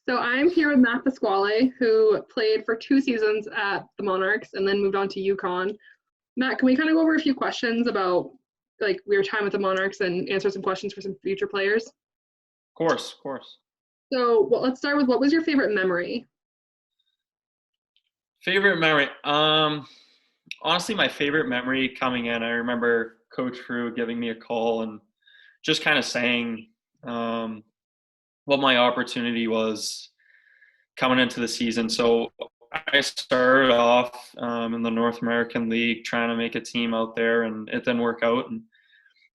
So I'm here with Matt Pasquale, who played for 2 seasons at the Monarchs and then moved on to UCONN. Matt, can we kind of go over a few questions about like your time with the Monarchs and answer some questions for some future players? Of course. So let's start with what was your favorite memory? Favorite memory. Honestly, my favorite memory coming in, I remember Coach Frew giving me a call and just kind of saying what my opportunity was coming into the season. So I started off in the North American League trying to make a team out there, and it didn't work out. And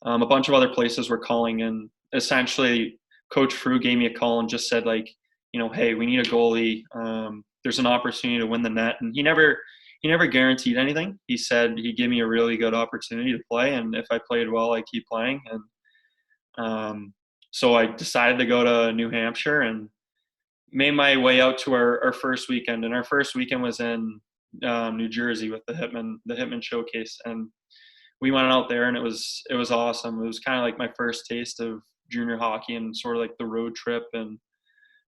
a bunch of other places were calling, and essentially Coach Frew gave me a call and just said, like, hey, we need a goalie. There's an opportunity to win the net, and he never guaranteed anything. He said he'd give me a really good opportunity to play, and if I played well, I keep playing. And so I decided to go to New Hampshire and made my way out to our first weekend. And our first weekend was in New Jersey with the Hitman Showcase, and we went out there, and it was awesome. It was kind of like my first taste of junior hockey and sort of like the road trip and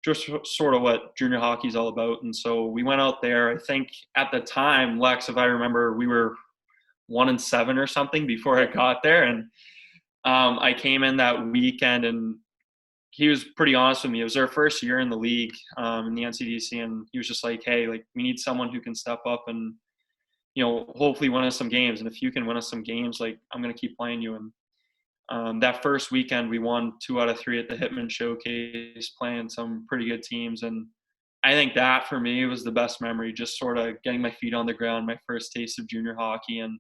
just sort of what junior hockey is all about. And so we went out there. I think at the time, Lex, if I remember, we were 1-7 or something before I got there. And I came in that weekend, and he was pretty honest with me. It was our first year in the league, in the NCDC, and he was just like, hey, like, we need someone who can step up and, hopefully win us some games. And if you can win us some games, like, I'm going to keep playing you. And that first weekend, we won 2 out of 3 at the Hitman Showcase, playing some pretty good teams. And I think that for me was the best memory, just sort of getting my feet on the ground, my first taste of junior hockey. And,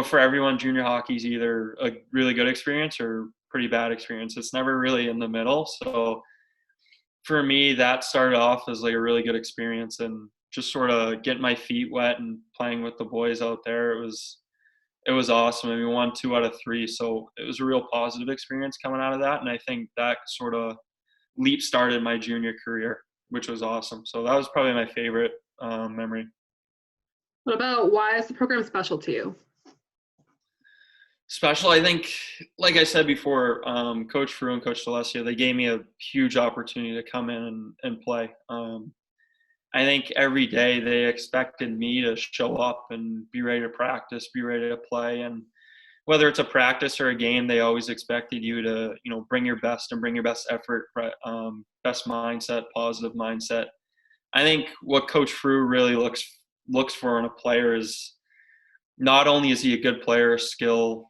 for everyone, junior hockey is either a really good experience or pretty bad experience. It's never really in the middle. So for me, that started off as like a really good experience, and just sort of getting my feet wet and playing with the boys out there. It was awesome. I mean, we won 2 out of 3, so it was a real positive experience coming out of that. And I think that sort of leap started my junior career, which was awesome. So that was probably my favorite memory. What about why is the program special to you? Special, I think, like I said before, Coach Frew and Coach D'Alessio, they gave me a huge opportunity to come in and play. I think every day they expected me to show up and be ready to practice, be ready to play. And whether it's a practice or a game, they always expected you to, bring your best and bring your best effort, best mindset, positive mindset. I think what Coach Frew really looks for in a player is not only is he a good player, skill,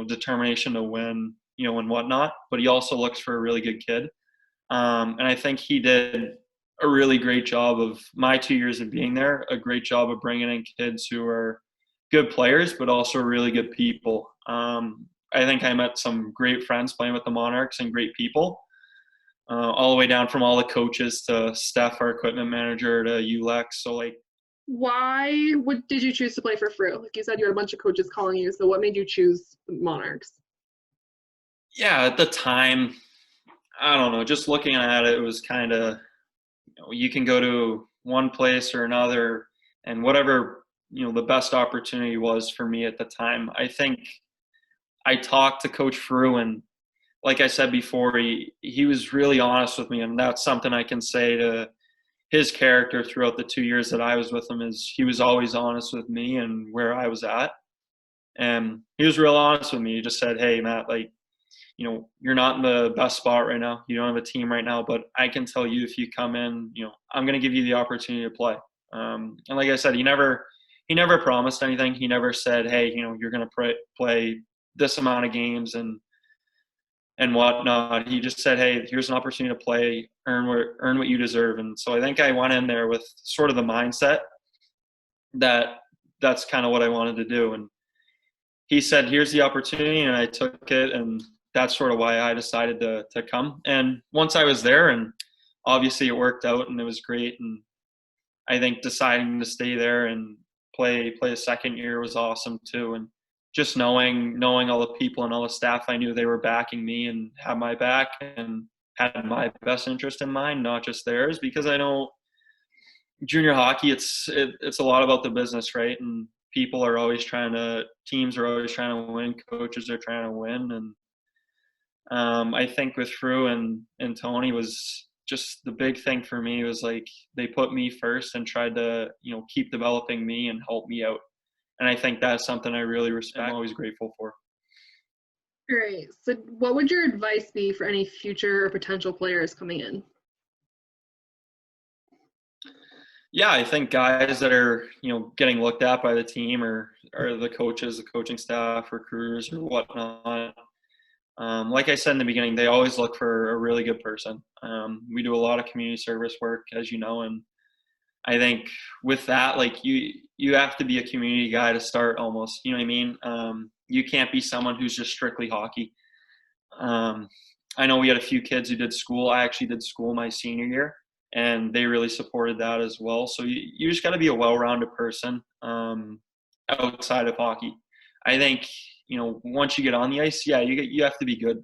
determination to win, and whatnot, but he also looks for a really good kid. And I think he did a really great job of my 2 years of being there, a great job of bringing in kids who are good players, but also really good people. I think I met some great friends playing with the Monarchs and great people, all the way down from all the coaches to Steph, our equipment manager, to Ulex. So, like, Did you choose to play for Frew? Like you said, you had a bunch of coaches calling you. So what made you choose the Monarchs? yeah, at the time, I don't know, just looking at it, it was kind of, you can go to one place or another, and whatever, the best opportunity was for me at the time. I think I talked to Coach Frew, and like I said before, he was really honest with me, and that's something I can say to his character throughout the 2 years that I was with him, is he was always honest with me and where I was at. And he was real honest with me. He just said, hey, Matt, like, you're not in the best spot right now. You don't have a team right now, but I can tell you, if you come in, I'm going to give you the opportunity to play. And like I said, he never promised anything. He never said, hey, you're going to play this amount of games and whatnot. He just said, hey, here's an opportunity to play, earn what you deserve. And so I think I went in there with sort of the mindset that that's kind of what I wanted to do. And he said, here's the opportunity, and I took it, and that's sort of why I decided to come. And once I was there, and obviously it worked out and it was great. And I think deciding to stay there and play a second year was awesome too. And just knowing all the people and all the staff, I knew they were backing me and had my back and had my best interest in mind, not just theirs, because I know junior hockey, it's a lot about the business, right? And teams are always trying to win, coaches are trying to win. And I think with Frew and Tony was just the big thing for me was like they put me first and tried to, keep developing me and help me out. And I think that's something I really respect. I'm always grateful for. Great. So what would your advice be for any future or potential players coming in? Yeah, I think guys that are, getting looked at by the team or the coaches, the coaching staff, recruiters or whatnot. Like I said in the beginning, they always look for a really good person. We do a lot of community service work, as you know, and I think with that, like you have to be a community guy to start almost. You know what I mean? You can't be someone who's just strictly hockey. I know we had a few kids who did school. I actually did school my senior year, and they really supported that as well. So you just got to be a well-rounded person outside of hockey. I think once you get on the ice, yeah, you have to be good.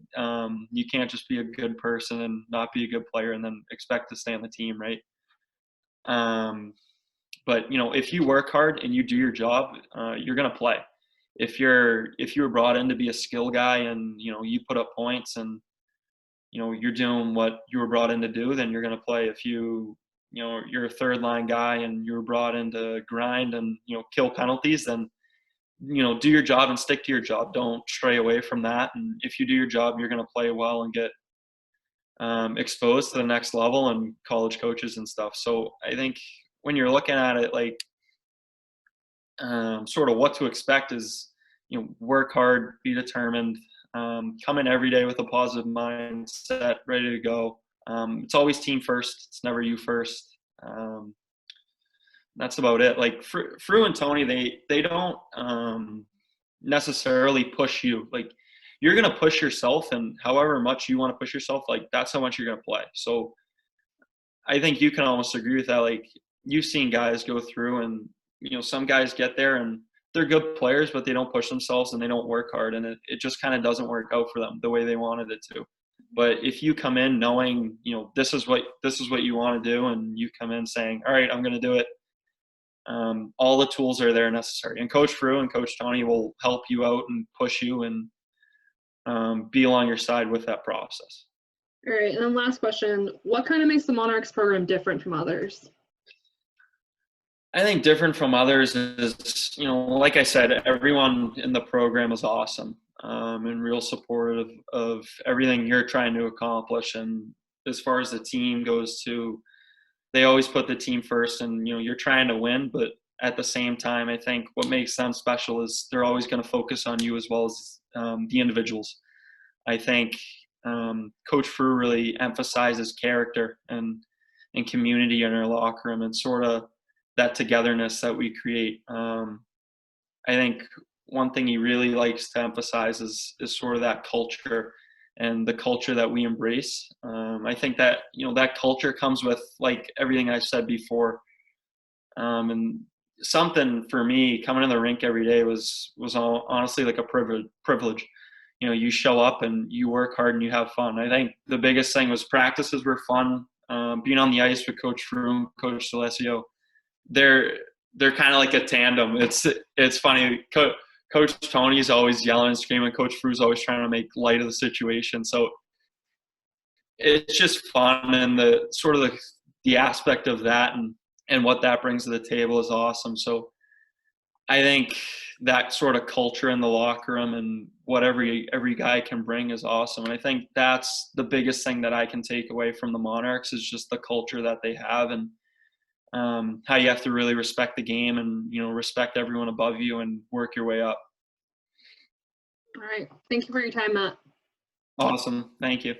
You can't just be a good person and not be a good player and then expect to stay on the team, right? But if you work hard and you do your job, you're gonna play. If you were brought in to be a skill guy and you put up points and you're doing what you were brought in to do, then you're gonna play. If you're a third line guy and you were brought in to grind and kill penalties, then do your job and stick to your job. Don't stray away from that. And if you do your job, you're gonna play well and get exposed to the next level and college coaches and stuff. So I think when you're looking at it, like sort of what to expect is, work hard, be determined, come in every day with a positive mindset, ready to go. It's always team first. It's never you first. That's about it. Like Fru and Tony, they don't necessarily push you. Like you're gonna push yourself, and however much you want to push yourself, like that's how much you're gonna play. So I think you can almost agree with that. Like you've seen guys go through, and some guys get there and they're good players, but they don't push themselves and they don't work hard, and it just kind of doesn't work out for them the way they wanted it to. But if you come in knowing this is what you want to do, and you come in saying, all right, I'm going to do it, all the tools are there necessary. And Coach Fru and Coach Tony will help you out and push you and be along your side with that process. All right, and then last question, what kind of makes the Monarchs program different from others? I think different from others is, like I said, everyone in the program is awesome and real supportive of everything you're trying to accomplish. And as far as the team goes too, they always put the team first, and you're trying to win, but at the same time, I think what makes them special is they're always going to focus on you as well as the individuals. I think Coach Fru really emphasizes character and community in our locker room and sort of that togetherness that we create. I think one thing he really likes to emphasize is sort of that culture and the culture that we embrace. I think that that culture comes with like everything I said before, and something for me coming in the rink every day was honestly like a privilege. You show up and you work hard and you have fun. I think the biggest thing was practices were fun. Being on the ice with Coach Fru, Coach D'Alessio, they're kind of like a tandem. It's funny. Coach Tony's always yelling and screaming. Coach Fru's always trying to make light of the situation. So it's just fun, and the sort of the aspect of that and what that brings to the table is awesome. So I think that sort of culture in the locker room and what every guy can bring is awesome. And I think that's the biggest thing that I can take away from the Monarchs is just the culture that they have, and how you have to really respect the game and respect everyone above you and work your way up. All right. Thank you for your time, Matt. Awesome. Thank you.